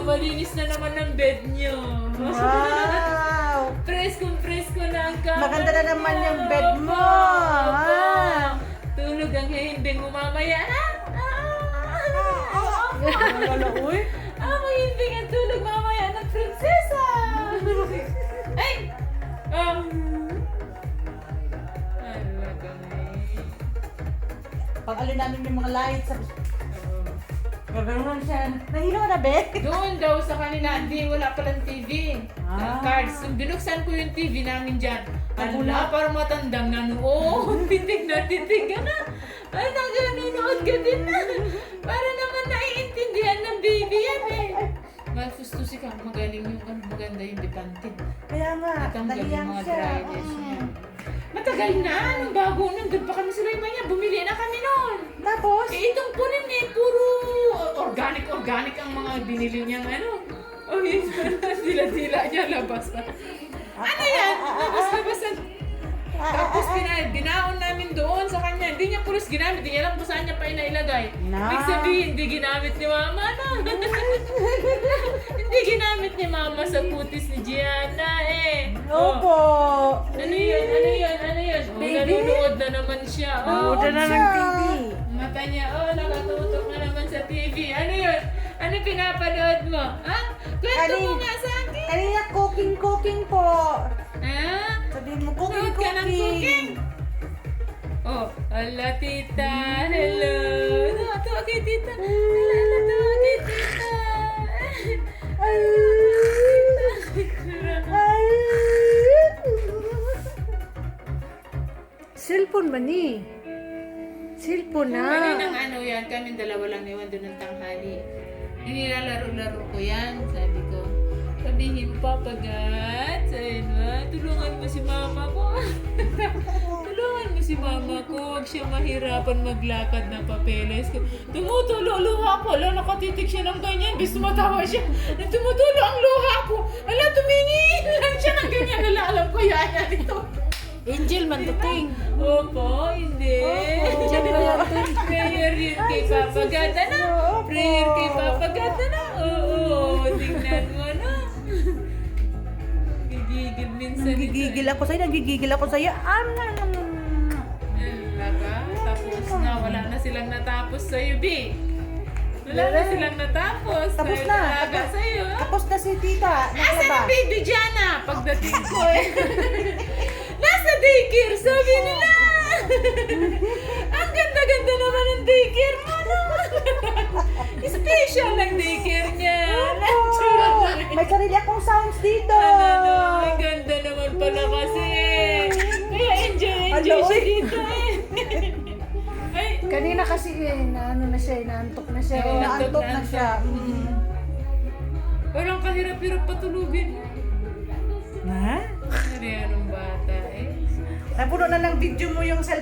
malinis na naman ang bed niyo. Wow! Presko na ang kama. Maganda na naman yung bed mo. Opo. Ah. Tulog ang hihimbing mo mamaya. Wala, uy. Mahimbing ang tulog mamaya ng prinsesa. Ay! Ala kami. Pag alin namin yung mga lights, gagano'n siya. Nahilo ka na, be? Doon daw sa kanila, hindi, wala palang TV. Cards. Nung binuksan ko yung TV namin dyan, ala, parang matandang nanood. Titig na Ay, nanonood ka din na. Para naman naiintindihan ng baby yan eh. Malfustusi ka, magaling yung maganda yung depante. Kaya nga, Natanggal yung nahiyang mga siya. dryness niya. Matagal na, nung bago nun, doon pa kami sa Laymaya, bumili na kami noon. Tapos, Itong punin eh, puro organic ang mga binili niyang ano. Oh, yun, dila-dila niya labas na. Ano yan? Labas-labasan. Tapos binaon namin doon sa kanya. Hindi niya pulis ginamit. Hindi niya alam kung saan niya pa inailagay. Na. Ibig sabihin, hindi ginamit ni Mama na. Hindi ginamit ni Mama sa kutis ni Gianna eh. opo. Ano yun? Oh, Baby. nanonood na naman siya. Oh, Buta na ng TV. mata niya, nakatutok na naman sa TV. Ano yun? Ano pinapanood mo? Ha? Kwento mo nga sa akin. Kanina cooking po. Ha? Sabihin mo, Nood ka ng cooking. Oh, ala tita, hello. Tawa kay tita. Hello, tawa kay tita. Cellphone ba ni? Cellphone na. Kaninang ano yan, kami dalawa lang iwan doon ng tanghali. Inilalaro-laro ko yan, sabi ko. Sabihin pa pagat, tulungan mo si mama ko. Tulungan mo si mama ko, huwag siya mahirapan maglakad ng papeles. Tumutulo luha ko, ala nakatitig siya ng ganyan, bis tumatawa siya. Tumutulo ang luha ko, ala tumingin lang siya ng ganyan, ala alam ko yaya nito. Angel man tuting. Opo, hindi. Prayer yun kay Papa Gata na. Prayer kay Papa Gata na. Oo, tingnan mo na. Gigigil minsan. Nagigigil ako sa'yo. Talaga? Tapos na, wala na silang natapos sa'yo, B. Wala na silang natapos. Tapos Dahil na. talaga sa'yo. Tapos na si tita. Asan Naglaba. ang baby Jana? Pagdating ko eh. Nasa daycare, sabi nila. Ang ganda-ganda naman ng daycare mo, no? Special ang daycare niya. May sarili akong sounds dito. Ang ganda naman pala kasi. Kaya enjoy siya dito eh. Ay, Kanina kasi naantok na siya. Oo, Naantok na siya. Parang kahirap-hirap patulugin. Ha? Ano yan ang bata eh. Napuno na ng video mo yung cellphone.